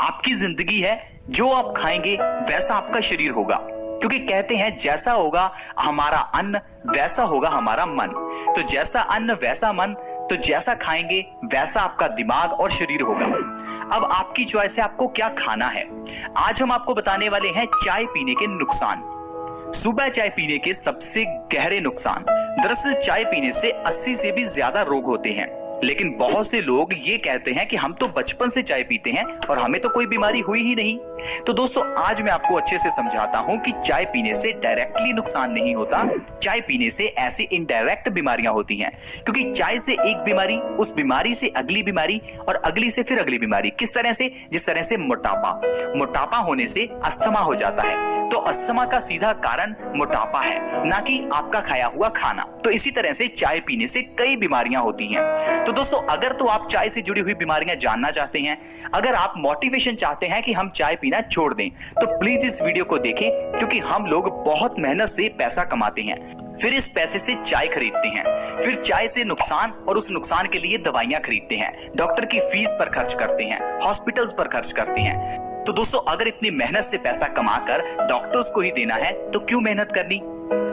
आपकी जिंदगी है, जो आप खाएंगे वैसा आपका शरीर होगा। क्योंकि कहते हैं जैसा होगा हमारा अन्न वैसा होगा हमारा मन। तो जैसा अन्न वैसा मन, तो जैसा खाएंगे वैसा आपका दिमाग और शरीर होगा। अब आपकी चॉइस है आपको क्या खाना है। आज हम आपको बताने वाले हैं चाय पीने के नुकसान। सुबह चाय पीने के सबसे गहरे नुकसान। दरअसल चाय पीने से 80 से भी ज्यादा रोग होते हैं, लेकिन बहुत से लोग ये कहते हैं कि हम तो बचपन से चाय पीते हैं और हमें तो कोई बीमारी हुई ही नहीं। तो दोस्तों आज मैं आपको अच्छे से समझाता हूं कि चाय पीने से डायरेक्टली नुकसान नहीं होता, चाय पीने से ऐसी इनडायरेक्ट बीमारियां होती हैं। क्योंकि चाय से एक बीमारी, उस बीमारी से अगली बीमारी और अगली से फिर अगली बीमारी। किस तरह से? जिस तरह से मोटापा होने से अस्थमा हो जाता है, तो अस्थमा का सीधा कारण मोटापा है, ना कि आपका खाया हुआ खाना। तो इसी तरह से चाय पीने से कई बीमारियां होती हैं। तो दोस्तों अगर तो आप चाय से जुड़ी हुई बीमारियां जानना चाहते हैं, अगर आप मोटिवेशन चाहते हैं कि हम चाय पीना छोड़ दें, तो प्लीज इस वीडियो को देखें। क्योंकि हम लोग बहुत मेहनत से पैसा कमाते हैं, फिर इस पैसे से चाय खरीदते हैं, फिर चाय से नुकसान और उस नुकसान के लिए दवाइयां खरीदते हैं, डॉक्टर की फीस पर खर्च करते हैं, हॉस्पिटल्स पर खर्च करते हैं। तो दोस्तों अगर इतनी मेहनत से पैसा कमाकर डॉक्टर्स को ही देना है तो क्यों मेहनत करनी।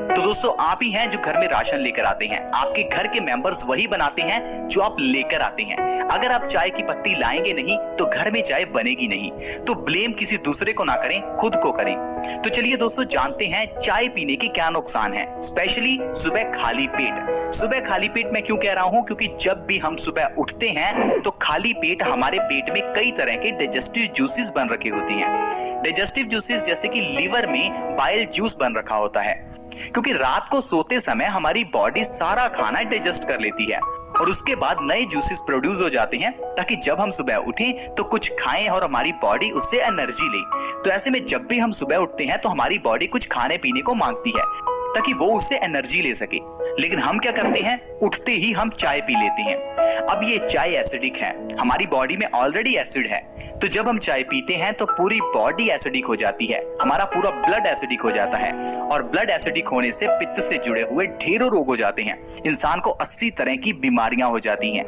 तो दोस्तों आप ही हैं जो घर में राशन लेकर आते हैं, आपके घर के मेंबर्स वही बनाते हैं जो आप लेकर आते हैं। अगर आप चाय की पत्ती लाएंगे नहीं तो घर में चाय बनेगी नहीं। तो ब्लेम किसी दूसरे को ना करें, खुद को करें। तो चलिए दोस्तों जानते हैं चाय पीने के क्या नुकसान है, स्पेशली सुबह खाली पेट। सुबह खाली पेट मैं क्यों कह रहा हूं? क्योंकि जब भी हम सुबह उठते हैं तो खाली पेट हमारे पेट में कई तरह के डाइजेस्टिव जूसेस बन रखे होते हैं। डाइजेस्टिव जूसेस जैसे कि लीवर में बाइल जूस बन रखा होता है, क्योंकि रात को सोते समय हमारी बॉडी सारा खाना डाइजेस्ट कर लेती है और उसके बाद नए जूसेस प्रोड्यूस हो जाते हैं, ताकि जब हम सुबह उठें तो कुछ खाएं और हमारी बॉडी उससे एनर्जी ले। तो ऐसे में जब भी हम सुबह उठते हैं तो हमारी बॉडी कुछ खाने पीने को मांगती है ताकि वो उससे एनर्जी ले सके। लेकिन हम क्या करते हैं? उठते ही हम चाय पी लेते हैं। अब ये चाय एसिडिक है, हमारी बॉडी में ऑलरेडी एसिड है, तो जब हम चाय पीते हैं तो पूरी बॉडी एसिडिक हो जाती है, हमारा पूरा ब्लड एसिडिक हो जाता है। और ब्लड एसिडिक होने से पित्त से जुड़े हुए ढेरों रोग हो जाते हैं, इंसान को 80 तरह की बीमारियां हो जाती हैं।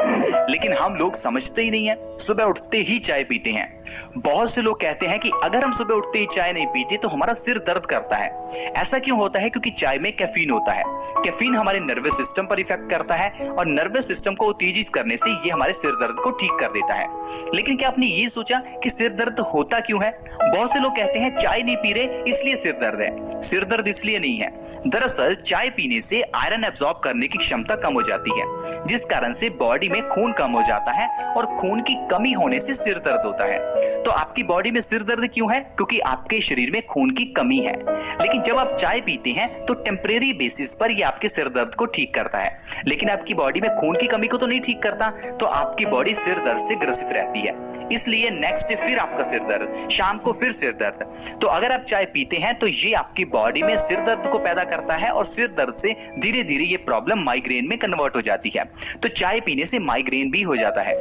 लेकिन हम लोग समझते ही नहीं है, सुबह उठते ही चाय पीते हैं। बहुत से लोग कहते हैं कि अगर हम सुबह उठते ही चाय नहीं पीते तो हमारा सिर दर्द करता है। ऐसा क्यों होता है? क्योंकि चाय में कैफीन होता है। कैफीन हमारे नर्वस सिस्टम पर इफेक्ट करता है और नर्वस सिस्टम को उत्तेजित करने से ये हमारे सिर दर्द को ठीक कर देता है। लेकिन क्या आपने ये सोचा कि सिर दर्द होता क्यों है? बहुत से लोग कहते हैं चाय नहीं पी रहे इसलिए सिर दर्द है। सिर दर्द इसलिए नहीं है, दरअसल चाय पीने से आयरन एब्जॉर्ब करने की क्षमता कम हो जाती है, जिस कारण से बॉडी में खून कम हो जाता है और खून की कमी होने से सिर दर्द होता है। तो आपकी बॉडी में सिर दर्द क्यों है? क्योंकि आपके शरीर में खून की कमी है। लेकिन जब आप चाय पीते हैं तो टेम्परेरी बेसिस पर ये आपके सिर दर्द को ठीक करता है, लेकिन आपकी बॉडी में खून की कमी को तो नहीं ठीक करता। तो आपकी बॉडी सिर दर्द से ग्रसित रहती है, इसलिए नेक्स्ट डे फिर आपका सिर दर्द, शाम को फिर सिर दर्द। तो अगर आप चाय पीते हैं तो ये आपकी बॉडी में सिर दर्द को पैदा करता है और सिर दर्द से धीरे धीरे ये प्रॉब्लम माइग्रेन में कन्वर्ट हो जाती है। तो चाय पीने से माइग्रेन भी हो जाता है।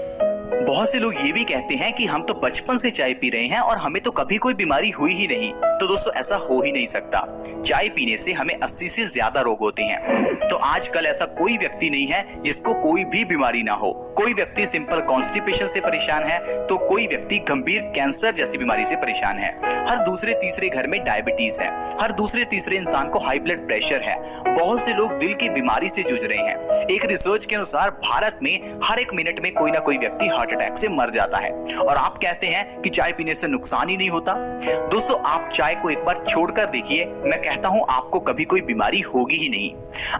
बहुत से लोग ये भी कहते हैं कि हम तो बचपन से चाय पी रहे हैं और हमें तो कभी कोई बीमारी हुई ही नहीं। तो दोस्तों ऐसा हो ही नहीं सकता। चाय पीने से हमें 80 से ज्यादा रोग होते हैं। तो आजकल ऐसा कोई व्यक्ति नहीं है जिसको कोई भी बीमारी ना हो। कोई व्यक्ति सिंपल कॉन्स्टिपेशन से परेशान है तो कोई व्यक्ति गंभीर कैंसर जैसी बीमारी से परेशान है। हर दूसरे तीसरे घर में डायबिटीज है, हर दूसरे तीसरे इंसान को हाई ब्लड प्रेशर है। बहुत से लोग दिल की बीमारी से जूझ रहे हैं। एक रिसर्च के अनुसार भारत में हर एक मिनट में कोई ना कोई व्यक्ति हार्ट अटैक से मर जाता है। और आप कहते हैं कि चाय पीने से नुकसान ही नहीं होता। दोस्तों आप चाय को एक बार छोड़कर देखिए, मैं कहता हूं आपको कभी कोई बीमारी होगी ही नहीं।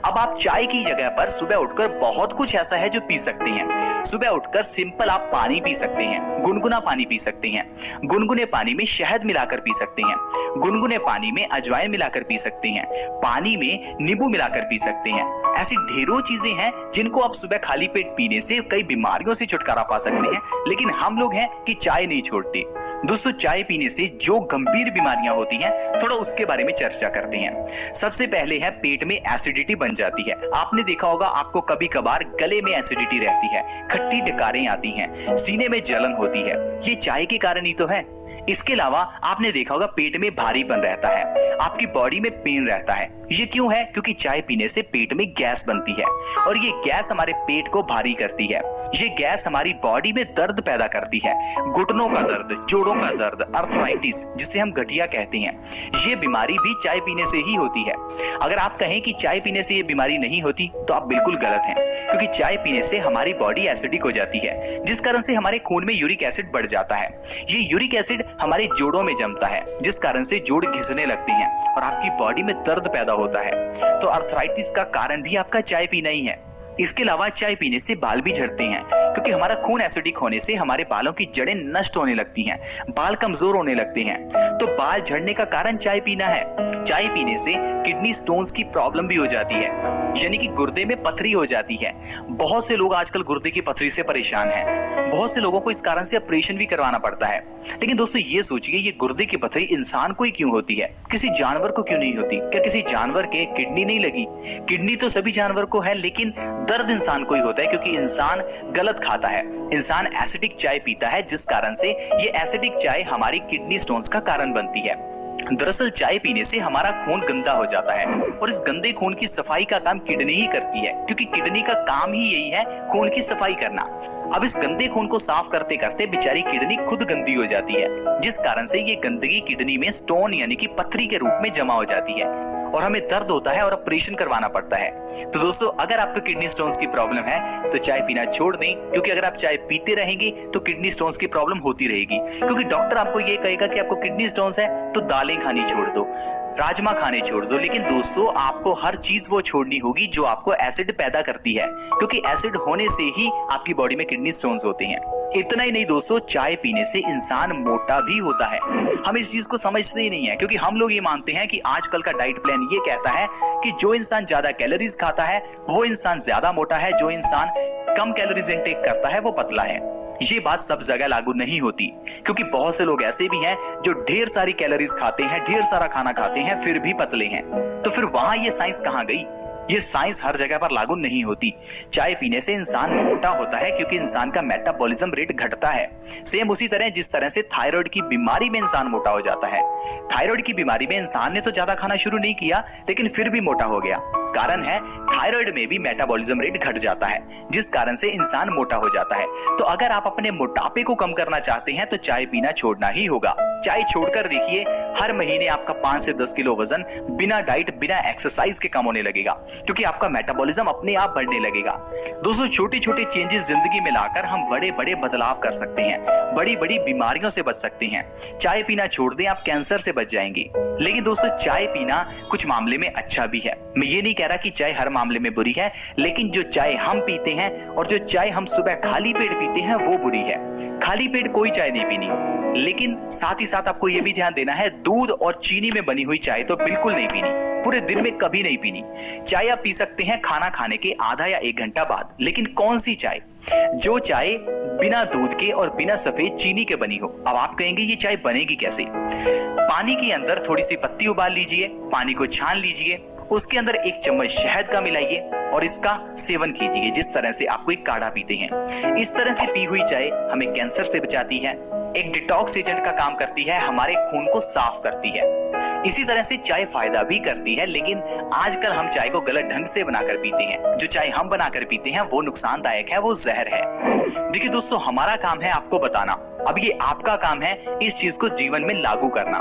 अब आप चाय की जगह पर सुबह उठकर बहुत कुछ ऐसा है जो पी सकते हैं। सुबह उठकर सिंपल आप पानी पी सकते हैं, गुनगुना पानी पी सकते हैं। गुनगुने पानी में शहद मिलाकर पी सकते हैं, गुनगुने पानी में अजवाइन मिलाकर पी सकते हैं, पानी में नींबू मिलाकर पी सकते हैं। ऐसी ढेरों चीजें हैं जिनको आप सुबह खाली पेट पीने से कई बीमारियों से छुटकारा पा सकते हैं। लेकिन हम लोग हैं कि चाय नहीं छोड़ते। दोस्तों चाय पीने से जो गंभीर बीमारियां होती हैं थोड़ा उसके बारे में चर्चा करते हैं। सबसे पहले है पेट में एसिडिटी बन जाती है। आपने देखा होगा आपको कभी कभार गले में एसिडिटी रहती है, खट्टी डकारें आती हैं, सीने में जलन होती है। ये चाय के कारण ही तो है। इसके अलावा आपने देखा होगा पेट में भारीपन रहता है, आपकी बॉडी में पेन रहता है। ये क्यों है? क्योंकि चाय पीने से पेट में गैस बनती है और ये गैस हमारे पेट को भारी करती है। ये गैस हमारी बॉडी में दर्द पैदा करती है, घुटनों का दर्द, जोड़ों का दर्द, अर्थराइटिस जिसे हम गठिया कहते हैं। ये बीमारी भी चाय पीने से ही होती है। अगर आप कहें कि चाय पीने से ये बीमारी नहीं होती तो आप बिल्कुल गलत हैं, क्योंकि चाय पीने से हमारी बॉडी एसिडिक हो जाती है, जिस कारण से हमारे खून में यूरिक एसिड बढ़ जाता है। ये यूरिक एसिड हमारे जोड़ों में जमता है, जिस कारण से जोड़ घिसने लगते हैं और आपकी बॉडी में दर्द पैदा होता है। तो अर्थराइटिस का कारण भी आपका चाय पीना ही है। इसके अलावा चाय पीने से बाल भी झड़ते हैं, क्योंकि हमारा खून एसिडिक होने से हमारे बालों की जड़ें नष्ट होने लगती हैं, बाल कमजोर होने लगते हैं। तो बाल झड़ने का कारण चाय पीना है। चाय पीने से किडनी स्टोन्स की प्रॉब्लम भी हो जाती है, यानी कि गुर्दे में पथरी हो जाती है। बहुत से लोग आजकल गुर्दे की पथरी से परेशान हैं। बहुत से लोगों को इस कारण से ऑपरेशन भी करवाना पड़ता है। लेकिन दोस्तों ये सोचिए, ये गुर्दे की पथरी इंसान को ही क्यों होती है, किसी जानवर को क्यों नहीं होती? क्या किसी जानवर के किडनी नहीं लगी? किडनी तो सभी जानवर को है, लेकिन दर्द इंसान को ही होता है, क्योंकि इंसान गलत खाता है। इंसान एसिडिक चाय पीता है, जिस कारण से ये एसिडिक चाय हमारी किडनी स्टोन्स का कारण बनती है। दरअसल चाय पीने से हमारा खून गंदा हो जाता है और इस गंदे खून की सफाई का काम किडनी ही करती है, क्योंकि किडनी का काम ही यही है खून की सफाई करना। अब इस गंदे खून को साफ करते करते बेचारी किडनी खुद गंदी हो जाती है, जिस कारण से ये गंदगी किडनी में स्टोन यानी कि पथरी के रूप में जमा हो जाती है और हमें दर्द होता है और ऑपरेशन करवाना पड़ता है। तो दोस्तों अगर आपको किडनी स्टोन्स की प्रॉब्लम है तो चाय पीना छोड़ दें, क्योंकि अगर आप चाय पीते रहेंगे तो किडनी स्टोन्स की प्रॉब्लम होती रहेगी। क्योंकि डॉक्टर आपको ये कहेगा कि आपको किडनी स्टोन्स है तो दालें खानी छोड़ दो, राजमा खाने छोड़ दो, लेकिन दोस्तों आपको हर चीज वो छोड़नी होगी जो आपको एसिड पैदा करती है, क्योंकि एसिड होने से ही आपकी बॉडी में किडनी स्टोन्स होते हैं। इतना ही नहीं दोस्तों, चाय पीने से इंसान मोटा भी होता है। हम इस चीज को समझते ही नहीं है, क्योंकि हम लोग ये मानते हैं कि आजकल का डाइट प्लान ये कहता है कि जो इंसान ज्यादा कैलोरीज खाता है वो इंसान ज्यादा मोटा है, जो इंसान कम कैलोरीज इंटेक करता है वो पतला है। ये बात सब जगह लागू नहीं होती, क्योंकि बहुत से लोग ऐसे भी हैं जो ढेर सारी कैलोरीज खाते हैं, ढेर सारा खाना खाते हैं, फिर भी पतले हैं। तो फिर वहां ये साइंस कहां गई? ये साइंस हर जगह पर लागू नहीं होती। चाय पीने से इंसान मोटा होता है, क्योंकि इंसान का मेटाबॉलिज्म रेट घटता है। सेम उसी तरह जिस तरह से थायराइड की बीमारी में इंसान मोटा हो जाता है। थायराइड की बीमारी में इंसान ने तो ज्यादा खाना शुरू नहीं किया, लेकिन फिर भी मोटा हो गया। कारण है थायराइड में भी मेटाबॉलिज्म रेट घट जाता है, जिस कारण से इंसान मोटा हो जाता है। तो अगर आप अपने मोटापे को कम करना चाहते हैं तो चाय पीना छोड़ना ही होगा। चाय छोड़कर देखिए, हर महीने आपका 5 से 10 किलो वजन बिना डाइट बिना एक्सरसाइज के कम होने लगेगा, क्योंकि आपका मेटाबॉलिज्म अपने आप बढ़ने लगेगा। दोस्तों छोटे छोटे चेंजेस जिंदगी में लाकर हम बड़े बड़े बदलाव कर सकते हैं, बड़ी बड़ी बीमारियों से बच सकते हैं। चाय पीना छोड़ दें, आप कैंसर से बच जाएंगे। लेकिन दोस्तों चाय पीना कुछ मामले में अच्छा भी है। मैं ये नहीं कह रहा कि चाय हर मामले में बुरी है, लेकिन जो चाय हम पीते हैं और जो चाय हम सुबह खाली पेट पीते हैं वो बुरी है। खाली पेट कोई चाय नहीं पीनी, लेकिन साथ ही साथ आपको यह भी ध्यान देना है, दूध और चीनी में बनी हुई चाय तो बिल्कुल नहीं पीनी, पूरे दिन में कभी नहीं पीनी। चाय आप पी सकते हैं खाना खाने के आधा या 1 घंटा बाद, लेकिन कौन सी चाय? जो चाय बिना दूध के और बिना सफेद चीनी के बनी हो। अब आप कहेंगे ये चाय बनेगी कैसे? पानी के अंदर थोड़ी सी पत्ती उबाल लीजिए, पानी को छान लीजिए, उसके अंदर 1 चम्मच शहद का मिलाइए और इसका सेवन कीजिए, जिस तरह से आप कोई काढ़ा पीते हैं। इस तरह से पी हुई चाय हमें कैंसर से बचाती है, एक डिटॉक्स एजेंट का काम करती है, हमारे खून को साफ करती है। इसी तरह से चाय फायदा भी करती है, लेकिन आजकल हम चाय को गलत ढंग से बनाकर पीते हैं। जो चाय हम बनाकर पीते हैं वो नुकसानदायक है, वो जहर है। देखिए दोस्तों, हमारा काम है आपको बताना, अब ये आपका काम है इस चीज को जीवन में लागू करना।